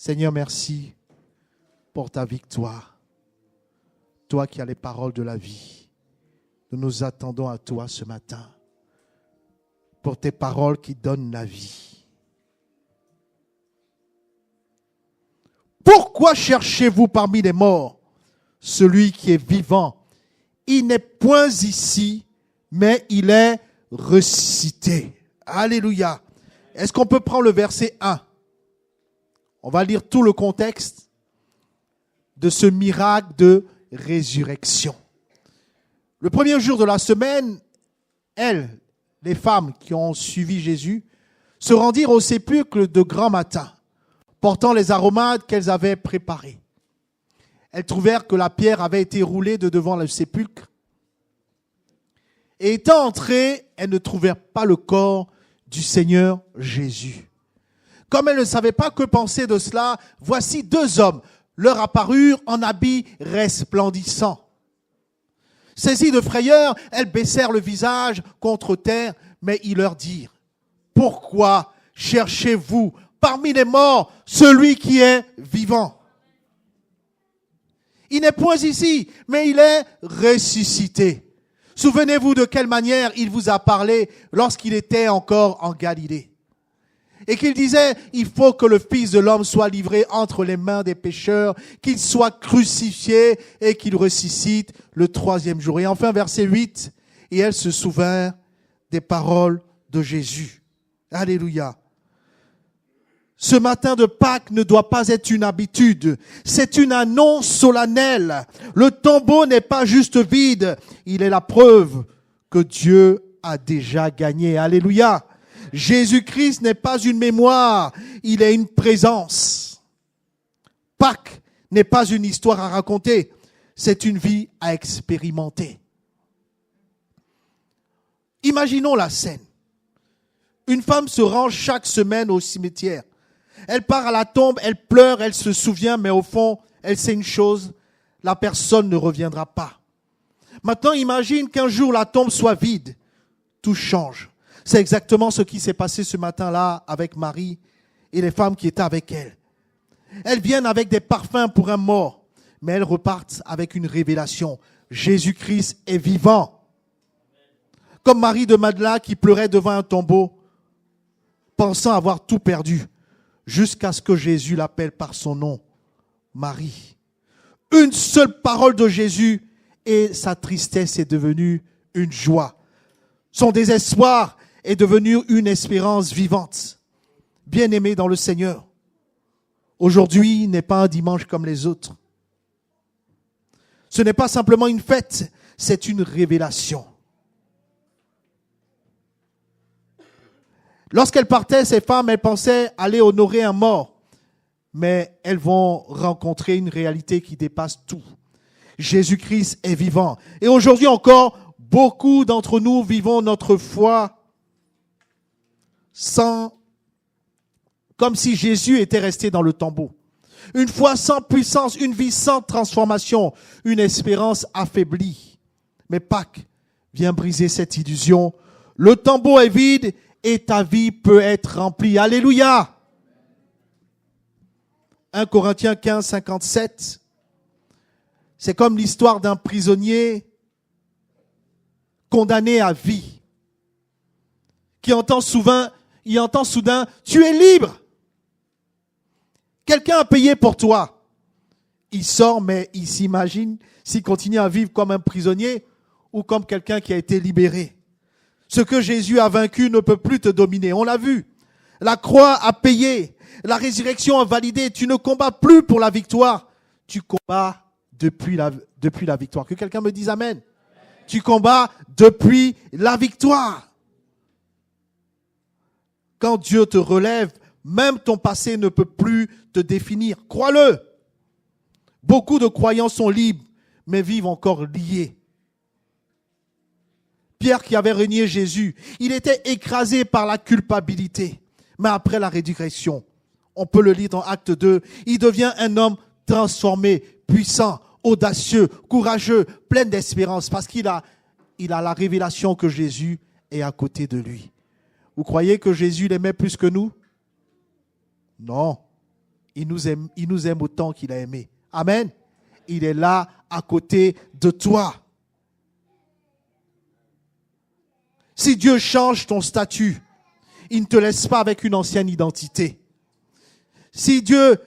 Seigneur, merci pour ta victoire. Toi qui as les paroles de la vie, nous nous attendons à toi ce matin pour tes paroles qui donnent la vie. Pourquoi cherchez-vous parmi les morts celui qui est vivant? Il n'est point ici, mais il est ressuscité. Alléluia. Est-ce qu'on peut prendre le verset 1? On va lire tout le contexte de ce miracle de résurrection. Le premier jour de la semaine, les femmes qui ont suivi Jésus, se rendirent au sépulcre de grand matin, portant les aromates qu'elles avaient préparés. Elles trouvèrent que la pierre avait été roulée de devant le sépulcre. Et étant entrées, elles ne trouvèrent pas le corps du Seigneur Jésus. Comme elles ne savaient pas que penser de cela, voici deux hommes leur apparurent en habits resplendissants. Saisies de frayeur, elles baissèrent le visage contre terre, mais ils leur dirent: pourquoi cherchez-vous parmi les morts celui qui est vivant? Il n'est point ici, mais il est ressuscité. Souvenez-vous de quelle manière il vous a parlé lorsqu'il était encore en Galilée. Et qu'il disait: il faut que le Fils de l'homme soit livré entre les mains des pécheurs, qu'il soit crucifié et qu'il ressuscite le troisième jour. Et enfin, verset 8, et elles se souvinrent des paroles de Jésus. Alléluia. Ce matin de Pâques ne doit pas être une habitude, c'est une annonce solennelle. Le tombeau n'est pas juste vide, il est la preuve que Dieu a déjà gagné. Alléluia. Jésus-Christ n'est pas une mémoire, il est une présence. Pâques n'est pas une histoire à raconter, c'est une vie à expérimenter. Imaginons la scène. Une femme se rend chaque semaine au cimetière. Elle part à la tombe, elle pleure, elle se souvient, mais au fond, elle sait une chose, la personne ne reviendra pas. Maintenant, imagine qu'un jour la tombe soit vide. Tout change. C'est exactement ce qui s'est passé ce matin-là avec Marie et les femmes qui étaient avec elle. Elles viennent avec des parfums pour un mort, mais elles repartent avec une révélation. Jésus-Christ est vivant. Comme Marie de Magdala qui pleurait devant un tombeau, pensant avoir tout perdu, jusqu'à ce que Jésus l'appelle par son nom, Marie. Une seule parole de Jésus et sa tristesse est devenue une joie. Son désespoir est devenu une espérance vivante. Bien-aimé dans le Seigneur, aujourd'hui n'est pas un dimanche comme les autres. Ce n'est pas simplement une fête, c'est une révélation. Lorsqu'elles partaient, ces femmes, elles pensaient aller honorer un mort. Mais elles vont rencontrer une réalité qui dépasse tout. Jésus-Christ est vivant. Et aujourd'hui encore, beaucoup d'entre nous vivons notre foi comme si Jésus était resté dans le tombeau. Une foi sans puissance, une vie sans transformation, une espérance affaiblie. Mais Pâques vient briser cette illusion. Le tombeau est vide et ta vie peut être remplie. Alléluia. 1 Corinthiens 15, 57. C'est comme l'histoire d'un prisonnier condamné à vie qui entend soudain, tu es libre. Quelqu'un a payé pour toi. Il sort, mais il s'imagine s'il continue à vivre comme un prisonnier ou comme quelqu'un qui a été libéré. Ce que Jésus a vaincu ne peut plus te dominer. On l'a vu. La croix a payé. La résurrection a validé. Tu ne combats plus pour la victoire. Tu combats depuis la victoire. Que quelqu'un me dise amen. Tu combats depuis la victoire. Quand Dieu te relève, même ton passé ne peut plus te définir. Crois-le. Beaucoup de croyants sont libres, mais vivent encore liés. Pierre qui avait renié Jésus, il était écrasé par la culpabilité. Mais après la résurrection, on peut le lire dans Acte 2, il devient un homme transformé, puissant, audacieux, courageux, plein d'espérance, parce qu'il a la révélation que Jésus est à côté de lui. Vous croyez que Jésus l'aimait plus que nous? Non. Il nous aime autant qu'il a aimé. Amen. Il est là à côté de toi. Si Dieu change ton statut, il ne te laisse pas avec une ancienne identité. Si Dieu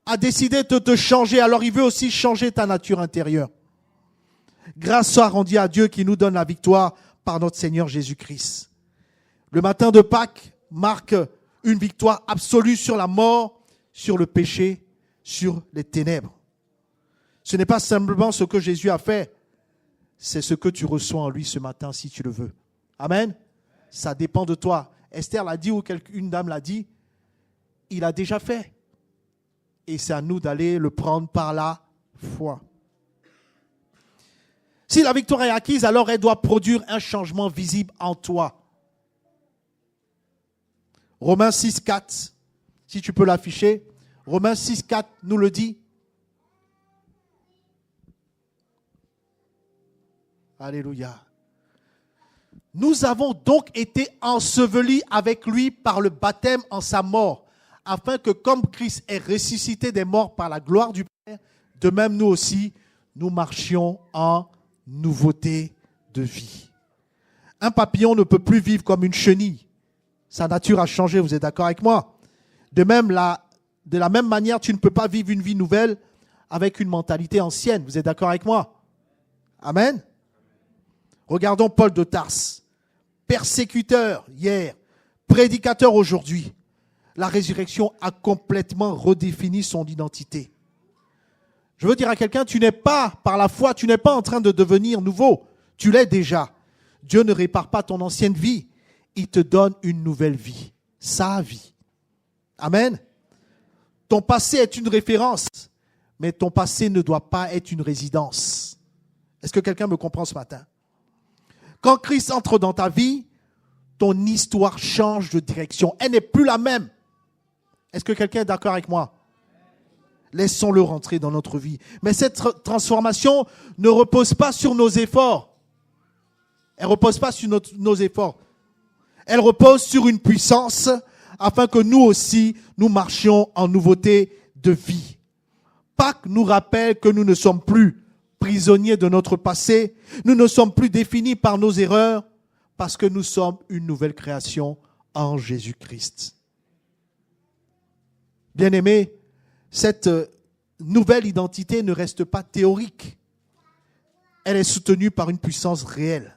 a décidé de te changer, alors il veut aussi changer ta nature intérieure. Grâce soit rendue à Dieu qui nous donne la victoire par notre Seigneur Jésus-Christ. Le matin de Pâques marque une victoire absolue sur la mort, sur le péché, sur les ténèbres. Ce n'est pas simplement ce que Jésus a fait, c'est ce que tu reçois en lui ce matin si tu le veux. Amen. Ça dépend de toi. Esther l'a dit ou une dame l'a dit, il a déjà fait. Et c'est à nous d'aller le prendre par la foi. Si la victoire est acquise, alors elle doit produire un changement visible en toi. Romains 6, 4, si tu peux l'afficher. Romains 6, 4 nous le dit. Alléluia. Nous avons donc été ensevelis avec lui par le baptême en sa mort, afin que comme Christ est ressuscité des morts par la gloire du Père, de même nous aussi, nous marchions en nouveauté de vie. Un papillon ne peut plus vivre comme une chenille. Sa nature a changé, vous êtes d'accord avec moi? De la même manière, tu ne peux pas vivre une vie nouvelle avec une mentalité ancienne. Vous êtes d'accord avec moi? Amen. Regardons Paul de Tarse. Persécuteur hier, prédicateur aujourd'hui. La résurrection a complètement redéfini son identité. Je veux dire à quelqu'un, tu n'es pas, par la foi, tu n'es pas en train de devenir nouveau. Tu l'es déjà. Dieu ne répare pas ton ancienne vie. Il te donne une nouvelle vie. Sa vie. Amen. Ton passé est une référence, mais ton passé ne doit pas être une résidence. Est-ce que quelqu'un me comprend ce matin? Quand Christ entre dans ta vie, ton histoire change de direction. Elle n'est plus la même. Est-ce que quelqu'un est d'accord avec moi? Laissons-le rentrer dans notre vie. Mais cette transformation ne repose pas sur nos efforts. Elle ne repose pas sur nos efforts. Elle repose sur une puissance afin que nous aussi, nous marchions en nouveauté de vie. Pâques nous rappelle que nous ne sommes plus prisonniers de notre passé. Nous ne sommes plus définis par nos erreurs parce que nous sommes une nouvelle création en Jésus-Christ. Bien-aimés, cette nouvelle identité ne reste pas théorique. Elle est soutenue par une puissance réelle.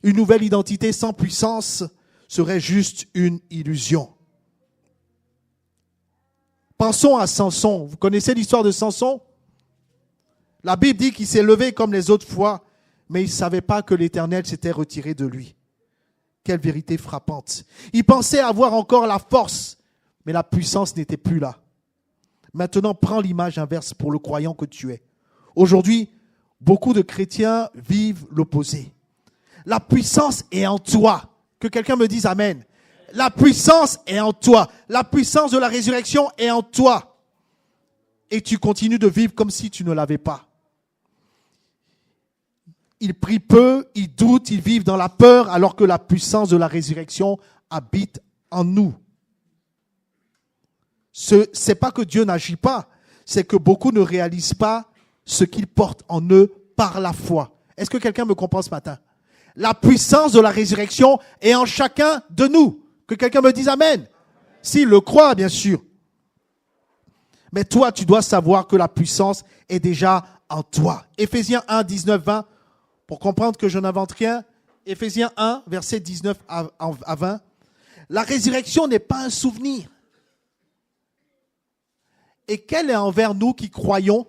Une nouvelle identité sans puissance serait juste une illusion. Pensons à Samson. Vous connaissez l'histoire de Samson? La Bible dit qu'il s'est levé comme les autres fois, mais il ne savait pas que l'Éternel s'était retiré de lui. Quelle vérité frappante. Il pensait avoir encore la force, mais la puissance n'était plus là. Maintenant, prends l'image inverse pour le croyant que tu es. Aujourd'hui, beaucoup de chrétiens vivent l'opposé. La puissance est en toi. Que quelqu'un me dise Amen. La puissance est en toi. La puissance de la résurrection est en toi. Et tu continues de vivre comme si tu ne l'avais pas. Ils prient peu, ils doutent, ils vivent dans la peur alors que la puissance de la résurrection habite en nous. Ce n'est pas que Dieu n'agit pas, c'est que beaucoup ne réalisent pas ce qu'ils portent en eux par la foi. Est-ce que quelqu'un me comprend ce matin? La puissance de la résurrection est en chacun de nous. Que quelqu'un me dise Amen. S'il le croit, bien sûr. Mais toi, tu dois savoir que la puissance est déjà en toi. Éphésiens 1, 19, 20. Pour comprendre que je n'invente rien. Éphésiens 1, versets 19 à 20. La résurrection n'est pas un souvenir. Et quelle est envers nous qui croyons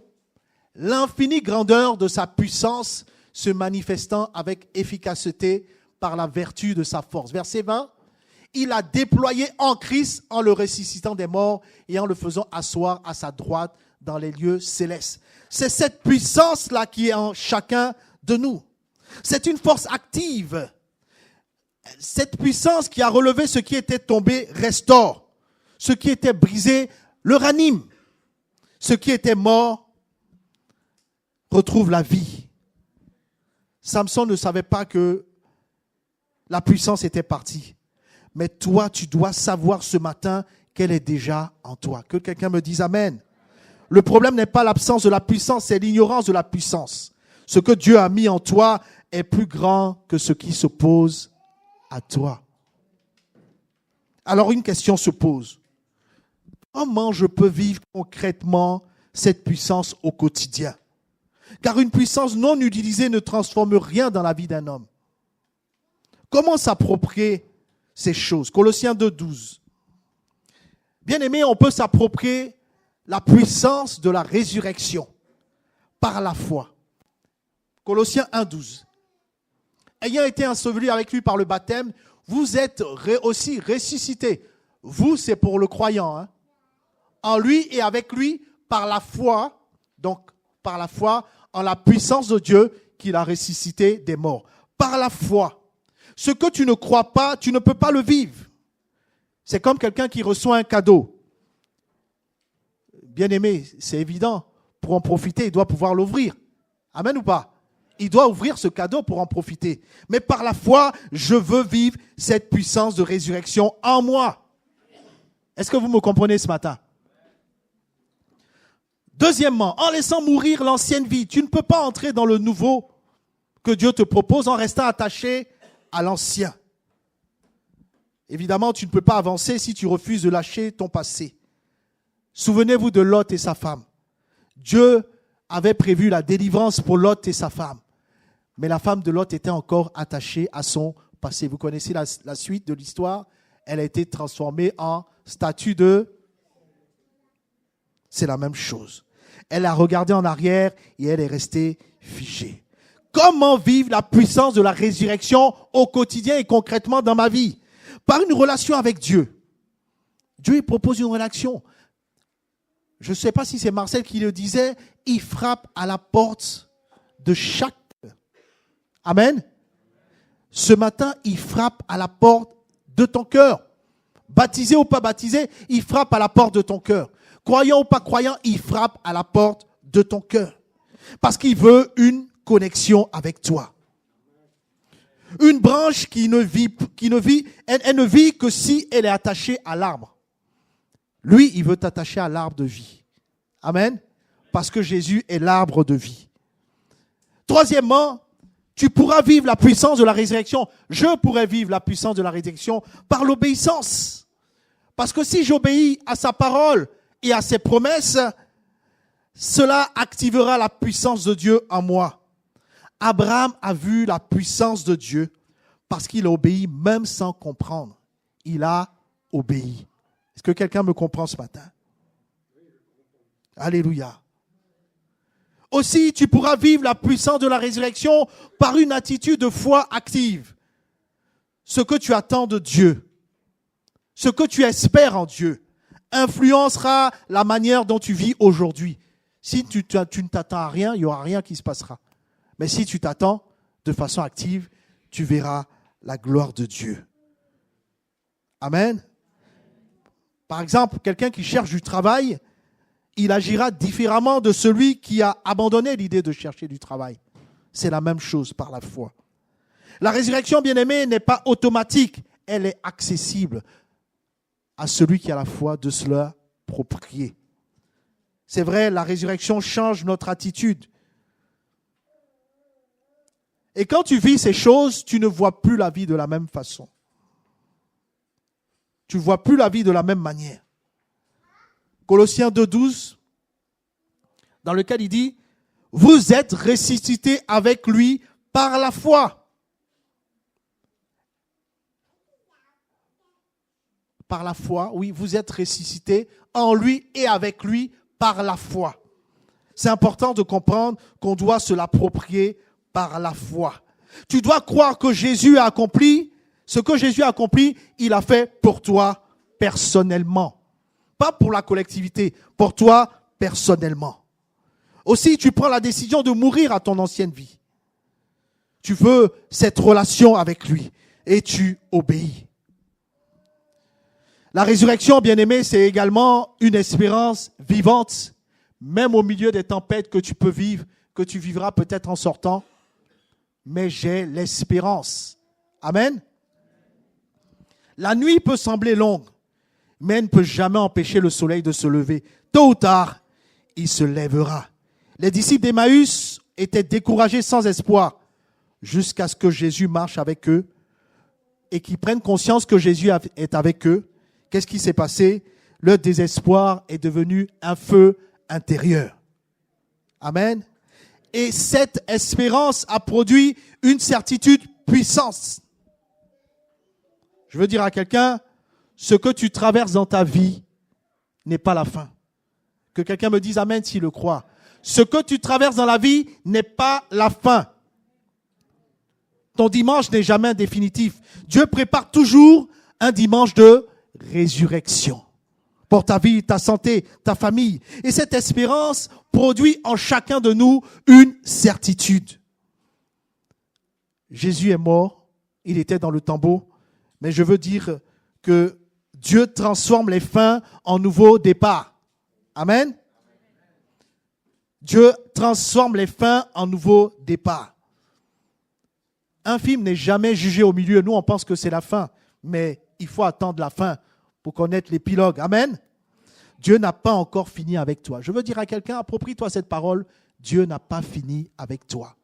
l'infinie grandeur de sa puissance se manifestant avec efficacité par la vertu de sa force. Verset 20. Il a déployé en Christ en le ressuscitant des morts et en le faisant asseoir à sa droite dans les lieux célestes. C'est cette puissance-là qui est en chacun de nous. C'est une force active. Cette puissance qui a relevé ce qui était tombé restaure. Ce qui était brisé le ranime. Ce qui était mort retrouve la vie. Samson ne savait pas que la puissance était partie. Mais toi, tu dois savoir ce matin qu'elle est déjà en toi. Que quelqu'un me dise Amen. Le problème n'est pas l'absence de la puissance, c'est l'ignorance de la puissance. Ce que Dieu a mis en toi est plus grand que ce qui s'oppose à toi. Alors une question se pose. Comment je peux vivre concrètement cette puissance au quotidien? Car une puissance non utilisée ne transforme rien dans la vie d'un homme. Comment s'approprier ces choses? Colossiens 2,12. Bien aimé, on peut s'approprier la puissance de la résurrection par la foi. Colossiens 1,12. Ayant été ensevelis avec lui par le baptême, vous êtes aussi ressuscités. Vous, c'est pour le croyant. Hein? En lui et avec lui, par la foi, donc par la foi, en la puissance de Dieu qu'il a ressuscité des morts. Par la foi. Ce que tu ne crois pas, tu ne peux pas le vivre. C'est comme quelqu'un qui reçoit un cadeau. Bien aimé, c'est évident. Pour en profiter, il doit pouvoir l'ouvrir. Amen ou pas? Il doit ouvrir ce cadeau pour en profiter. Mais par la foi, je veux vivre cette puissance de résurrection en moi. Est-ce que vous me comprenez ce matin? Deuxièmement, en laissant mourir l'ancienne vie, tu ne peux pas entrer dans le nouveau que Dieu te propose en restant attaché à l'ancien. Évidemment, tu ne peux pas avancer si tu refuses de lâcher ton passé. Souvenez-vous de Lot et sa femme. Dieu avait prévu la délivrance pour Lot et sa femme. Mais la femme de Lot était encore attachée à son passé. Vous connaissez la suite de l'histoire? Elle a été transformée en statue de... C'est la même chose. Elle a regardé en arrière et elle est restée figée. Comment vivre la puissance de la résurrection au quotidien et concrètement dans ma vie? Par une relation avec Dieu. Dieu il propose une relation. Je ne sais pas si c'est Marcel qui le disait, il frappe à la porte de chaque... Amen. Ce matin, il frappe à la porte de ton cœur. Baptisé ou pas baptisé, il frappe à la porte de ton cœur. Croyant ou pas croyant, il frappe à la porte de ton cœur. Parce qu'il veut une connexion avec toi. Une branche elle ne vit que si elle est attachée à l'arbre. Lui, il veut t'attacher à l'arbre de vie. Amen. Parce que Jésus est l'arbre de vie. Troisièmement, tu pourras vivre la puissance de la résurrection. Je pourrais vivre la puissance de la résurrection par l'obéissance. Parce que si j'obéis à sa parole et à ses promesses, cela activera la puissance de Dieu en moi. Abraham a vu la puissance de Dieu parce qu'il a obéi même sans comprendre. Il a obéi. Est-ce que quelqu'un me comprend ce matin? Alléluia. Aussi, tu pourras vivre la puissance de la résurrection par une attitude de foi active. Ce que tu attends de Dieu, ce que tu espères en Dieu, influencera la manière dont tu vis aujourd'hui. Si tu ne t'attends à rien, il n'y aura rien qui se passera. Mais si tu t'attends de façon active, tu verras la gloire de Dieu. Amen. Par exemple, quelqu'un qui cherche du travail, il agira différemment de celui qui a abandonné l'idée de chercher du travail. C'est la même chose par la foi. La résurrection, bien-aimée, n'est pas automatique. Elle est accessible à celui qui a la foi de se l'approprier. C'est vrai, la résurrection change notre attitude. Et quand tu vis ces choses, tu ne vois plus la vie de la même façon. Tu ne vois plus la vie de la même manière. Colossiens 2,12, dans lequel il dit, vous êtes ressuscités avec lui par la foi. Par la foi, oui, vous êtes ressuscités en lui et avec lui par la foi. C'est important de comprendre qu'on doit se l'approprier par la foi. Tu dois croire que Jésus a accompli, ce que Jésus a accompli, il a fait pour toi personnellement. Pas pour la collectivité, pour toi personnellement. Aussi, tu prends la décision de mourir à ton ancienne vie. Tu veux cette relation avec lui et tu obéis. La résurrection, bien-aimé, c'est également une espérance vivante, même au milieu des tempêtes que tu peux vivre, que tu vivras peut-être en sortant. Mais j'ai l'espérance. Amen. La nuit peut sembler longue. mais ne peut jamais empêcher le soleil de se lever. Tôt ou tard, il se lèvera. Les disciples d'Emmaüs étaient découragés sans espoir jusqu'à ce que Jésus marche avec eux et qu'ils prennent conscience que Jésus est avec eux. Qu'est-ce qui s'est passé? Leur désespoir est devenu un feu intérieur. Amen. Et cette espérance a produit une certitude puissante. Je veux dire à quelqu'un, ce que tu traverses dans ta vie n'est pas la fin. Que quelqu'un me dise amen s'il le croit. Ce que tu traverses dans la vie n'est pas la fin. Ton dimanche n'est jamais définitif. Dieu prépare toujours un dimanche de résurrection pour ta vie, ta santé, ta famille. Et cette espérance produit en chacun de nous une certitude. Jésus est mort, il était dans le tombeau, mais je veux dire que Dieu transforme les fins en nouveaux départs. Amen. Dieu transforme les fins en nouveaux départs. Un film n'est jamais jugé au milieu. Nous, on pense que c'est la fin, mais il faut attendre la fin pour connaître l'épilogue. Amen. Dieu n'a pas encore fini avec toi. Je veux dire à quelqu'un, approprie-toi cette parole. Dieu n'a pas fini avec toi.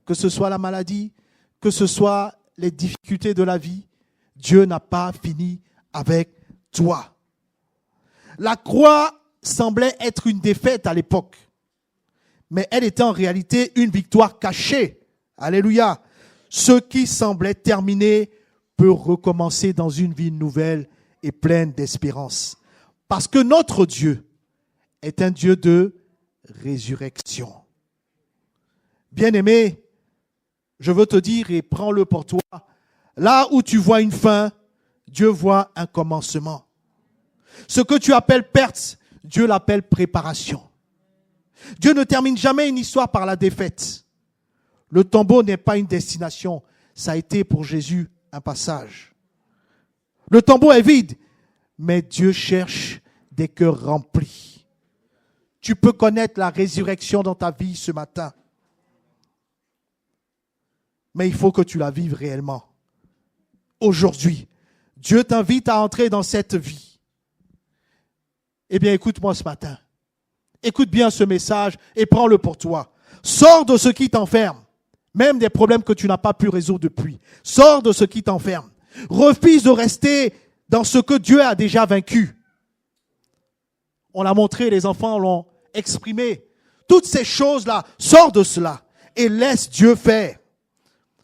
Que ce soit la maladie, que ce soit les difficultés de la vie, Dieu n'a pas fini avec toi. La croix semblait être une défaite à l'époque, mais elle était en réalité une victoire cachée. Alléluia. Ce qui semblait terminé peut recommencer dans une vie nouvelle et pleine d'espérance. Parce que notre Dieu est un Dieu de résurrection. Bien-aimé, je veux te dire et prends-le pour toi, là où tu vois une fin, Dieu voit un commencement. Ce que tu appelles perte, Dieu l'appelle préparation. Dieu ne termine jamais une histoire par la défaite. Le tombeau n'est pas une destination, ça a été pour Jésus un passage. Le tombeau est vide, mais Dieu cherche des cœurs remplis. Tu peux connaître la résurrection dans ta vie ce matin, mais il faut que tu la vives réellement. Aujourd'hui, Dieu t'invite à entrer dans cette vie. Eh bien, écoute-moi ce matin. Écoute bien ce message et prends-le pour toi. Sors de ce qui t'enferme, même des problèmes que tu n'as pas pu résoudre depuis. Sors de ce qui t'enferme. Refuse de rester dans ce que Dieu a déjà vaincu. On l'a montré, les enfants l'ont exprimé. Toutes ces choses-là, sors de cela et laisse Dieu faire.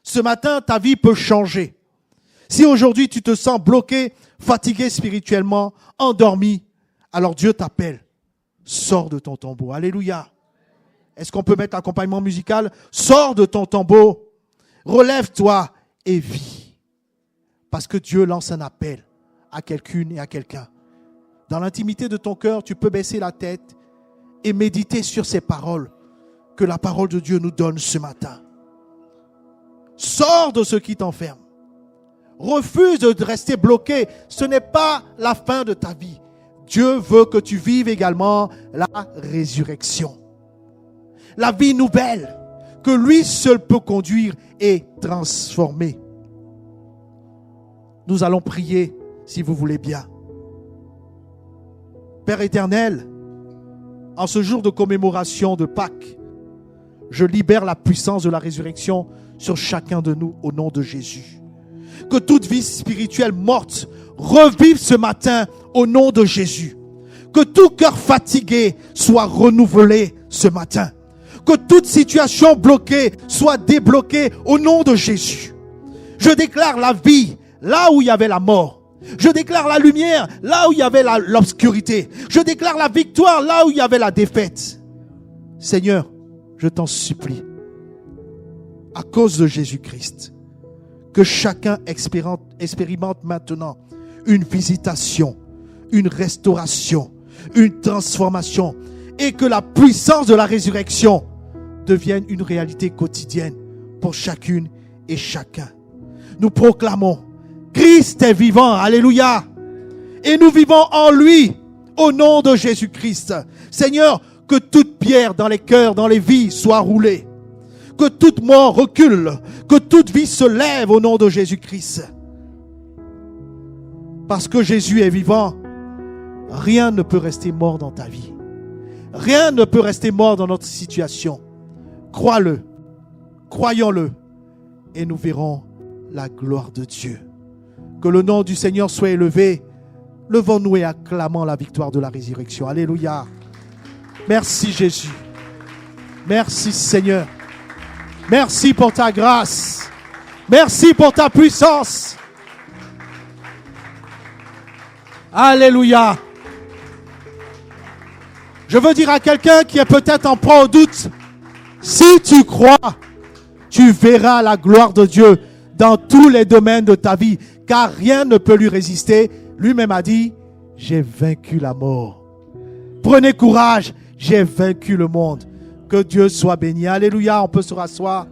Ce matin, ta vie peut changer. Si aujourd'hui tu te sens bloqué, fatigué spirituellement, endormi, alors Dieu t'appelle. Sors de ton tombeau. Alléluia. Est-ce qu'on peut mettre l'accompagnement musical? Sors de ton tombeau. Relève-toi et vis. Parce que Dieu lance un appel à quelqu'une et à quelqu'un. Dans l'intimité de ton cœur, tu peux baisser la tête et méditer sur ces paroles que la parole de Dieu nous donne ce matin. Sors de ce qui t'enferme. Refuse de rester bloqué. Ce n'est pas la fin de ta vie. Dieu veut que tu vives également la résurrection. La vie nouvelle que lui seul peut conduire et transformer. Nous allons prier si vous voulez bien. Père éternel, en ce jour de commémoration de Pâques, je libère la puissance de la résurrection sur chacun de nous au nom de Jésus. Que toute vie spirituelle morte revive ce matin au nom de Jésus. Que tout cœur fatigué soit renouvelé ce matin. Que toute situation bloquée soit débloquée au nom de Jésus. Je déclare la vie là où il y avait la mort. Je déclare la lumière là où il y avait l'obscurité. Je déclare la victoire là où il y avait la défaite. Seigneur, je t'en supplie, à cause de Jésus-Christ, que chacun expérimente maintenant une visitation, une restauration, une transformation, et que la puissance de la résurrection devienne une réalité quotidienne pour chacune et chacun. Nous proclamons, Christ est vivant, alléluia, et nous vivons en lui, au nom de Jésus-Christ. Seigneur, que toute pierre dans les cœurs, dans les vies soit roulée, que toute mort recule, que toute vie se lève au nom de Jésus-Christ. Parce que Jésus est vivant, rien ne peut rester mort dans ta vie. Rien ne peut rester mort dans notre situation. Crois-le, croyons-le, et nous verrons la gloire de Dieu. Que le nom du Seigneur soit élevé. Levons-nous et acclamons la victoire de la résurrection. Alléluia. Merci Jésus. Merci Seigneur. Merci pour ta grâce. Merci pour ta puissance. Alléluia. Je veux dire à quelqu'un qui est peut-être en proie au doute, si tu crois, tu verras la gloire de Dieu dans tous les domaines de ta vie, car rien ne peut lui résister. Lui-même a dit, j'ai vaincu la mort. Prenez courage, j'ai vaincu le monde. Que Dieu soit béni. Alléluia, on peut se rasseoir.